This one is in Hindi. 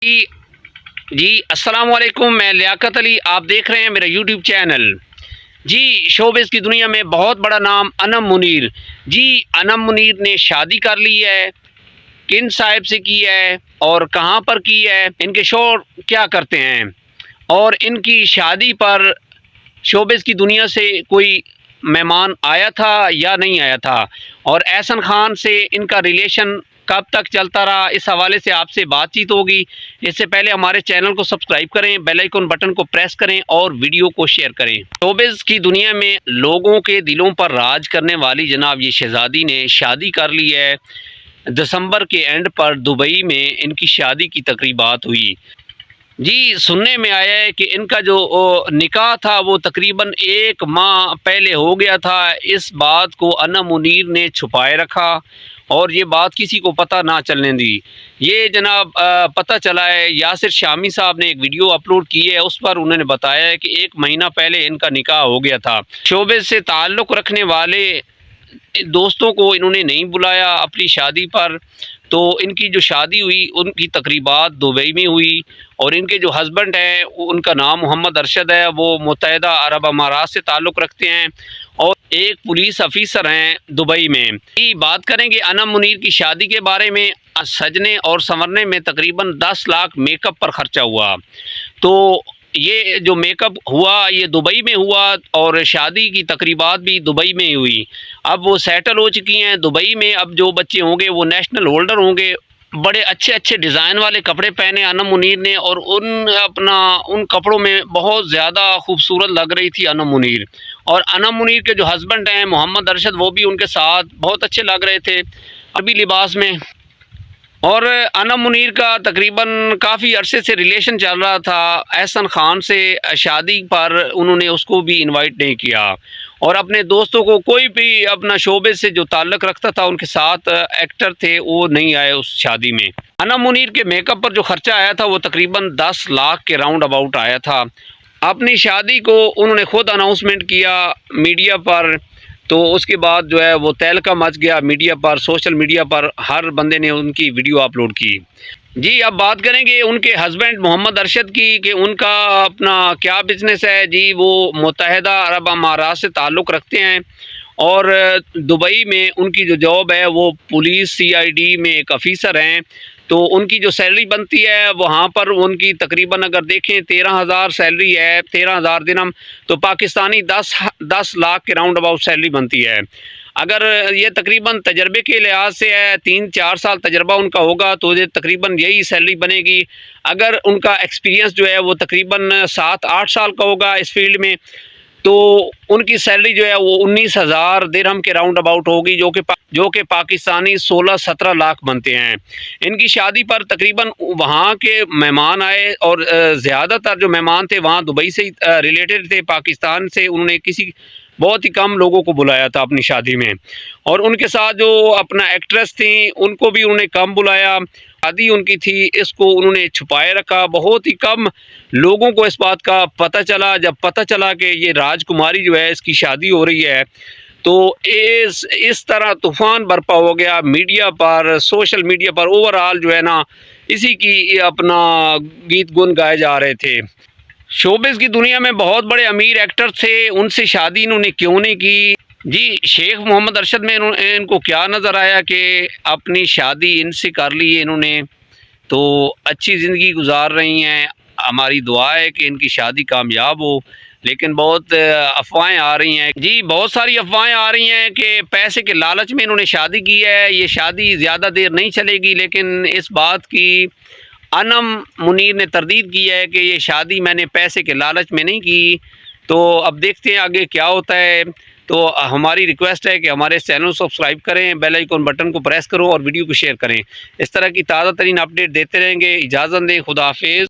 जी जी अस्सलाम वालेकुम। मैं लियाकत अली, आप देख रहे हैं मेरा यूट्यूब चैनल। जी, शोबिज़ की दुनिया में बहुत बड़ा नाम अनम मुनीर। जी, अनम मुनीर ने शादी कर ली है, किन साहिब से की है और कहाँ पर की है, इनके शौहर क्या करते हैं और इनकी शादी पर शोबिज़ की दुनिया से कोई मेहमान आया था या नहीं आया था, और एहसन खान से इनका रिलेशन कब तक चलता रहा, इस हवाले से आपसे बातचीत होगी। इससे पहले हमारे चैनल को सब्सक्राइब करें, बेल आइकन बटन को प्रेस करें और वीडियो को शेयर करें। शोबिज़ की दुनिया में लोगों के दिलों पर राज करने वाली जनाब ये शहजादी ने शादी कर ली है। दिसंबर के एंड पर दुबई में इनकी शादी की तकरीबात हुई। जी, सुनने में आया है कि इनका जो निकाह था वो तकरीबन 1 माह पहले हो गया था। इस बात को अनम मुनीर ने छुपाए रखा और ये बात किसी को पता ना चलने दी। ये जनाब पता चला है, यासिर शामी साहब ने एक वीडियो अपलोड की है, उस पर उन्होंने बताया है कि 1 महीना पहले इनका निकाह हो गया था। शोबे से ताल्लुक़ रखने वाले दोस्तों को इन्होंने नहीं बुलाया अपनी शादी पर। तो इनकी जो शादी हुई उनकी तकरीबात दुबई में हुई और इनके जो हस्बैंड हैं उनका नाम मोहम्मद अरशद है, वो मुत्तहिदा अरब अमारात से ताल्लुक़ रखते हैं और एक पुलिस ऑफिसर हैं दुबई में। बात करेंगे अनम मुनीर की शादी के बारे में। सजने और संवरने में तकरीबन 10 लाख मेकअप पर ख़र्चा हुआ। तो ये जो मेकअप हुआ ये दुबई में हुआ और शादी की तकरीबात भी दुबई में ही हुई। अब वो सेटल हो चुकी हैं दुबई में। अब जो बच्चे होंगे वो नेशनल होल्डर होंगे। बड़े अच्छे अच्छे डिज़ाइन वाले कपड़े पहने अनम मुनीर ने और उन कपड़ों में बहुत ज़्यादा खूबसूरत लग रही थी अनम मुनीर। और अनम मुनीर के जो हस्बैंड हैं मोहम्मद अरशद, वो भी उनके साथ बहुत अच्छे लग रहे थे अरबी लिबास में। और अनम मुनीर का तकरीबन काफ़ी अरसे से रिलेशन चल रहा था एहसन खान से। शादी पर उन्होंने उसको भी इनवाइट नहीं किया और अपने दोस्तों को, कोई भी अपना शोबे से जो ताल्लुक़ रखता था उनके साथ एक्टर थे वो नहीं आए उस शादी में। अनम मुनीर के मेकअप पर जो ख़र्चा आया था वो तकरीबन 10 लाख के राउंड अबाउट आया था। अपनी शादी को उन्होंने ख़ुद अनाउंसमेंट किया मीडिया पर, तो उसके बाद जो है वो तहलका मच गया मीडिया पर, सोशल मीडिया पर हर बंदे ने उनकी वीडियो अपलोड की। जी, अब बात करेंगे उनके हस्बैंड मोहम्मद अरशद की कि उनका अपना क्या बिज़नेस है। जी, वो मुत्तहिदा अरब अमारात से ताल्लुक़ रखते हैं और दुबई में उनकी जो जॉब है वो पुलिस सीआईडी में एक ऑफ़िसर हैं। तो उनकी जो सैलरी बनती है वहाँ पर उनकी तकरीबन अगर देखें 13,000 सैलरी है, 13,000 दिरहम, तो पाकिस्तानी 10 लाख के राउंड अबाउट सैलरी बनती है। अगर ये तकरीबन तजर्बे के लिहाज से है, 3-4 साल तजर्बा उनका होगा तो ये तकरीबन यही सैलरी बनेगी। अगर उनका एक्सपीरियंस जो है वो तकरीबन 7-8 साल का होगा इस फील्ड में, तो उनकी सैलरी जो है वो 19,000 दिरहम के राउंड अबाउट होगी, जो कि पाकिस्तानी 16-17 लाख बनते हैं। इनकी शादी पर तकरीबन वहाँ के मेहमान आए और ज़्यादातर जो मेहमान थे वहाँ दुबई से रिलेटेड थे, पाकिस्तान से उन्होंने किसी बहुत ही कम लोगों को बुलाया था अपनी शादी में। और उनके साथ जो अपना एक्ट्रेस थी उनको भी उन्होंने कम बुलाया। शादी उनकी थी, इसको उन्होंने छुपाए रखा। बहुत ही कम लोगों को इस बात का पता चला। जब पता चला कि ये राजकुमारी जो है इसकी शादी हो रही है, तो इस तरह तूफ़ान बरपा हो गया मीडिया पर, सोशल मीडिया पर। ओवरऑल जो है ना, इसी की अपना गीत गुन गाए जा रहे थे। शोबिज़ की दुनिया में बहुत बड़े अमीर एक्टर थे, उनसे शादी इन्होंने क्यों नहीं की। जी, शेख मोहम्मद अरशद में इनको क्या नज़र आया कि अपनी शादी इनसे कर ली है इन्होंने, तो अच्छी ज़िंदगी गुजार रही हैं। हमारी दुआ है कि इनकी शादी कामयाब हो। लेकिन बहुत अफवाहें आ रही हैं। जी, बहुत सारी अफवाहें आ रही हैं कि पैसे के लालच में इन्होंने शादी की है, ये शादी ज़्यादा देर नहीं चलेगी। लेकिन इस बात की अनम मुनीर ने तरदीद की है कि ये शादी मैंने पैसे के लालच में नहीं की। तो अब देखते हैं आगे क्या होता है। तो हमारी रिक्वेस्ट है कि हमारे चैनल को सब्सक्राइब करें, बेल आइकन बटन को प्रेस करो और वीडियो को शेयर करें। इस तरह की ताज़ा तरीन अपडेट देते रहेंगे। इजाज़त दें, खुदा हाफिज़।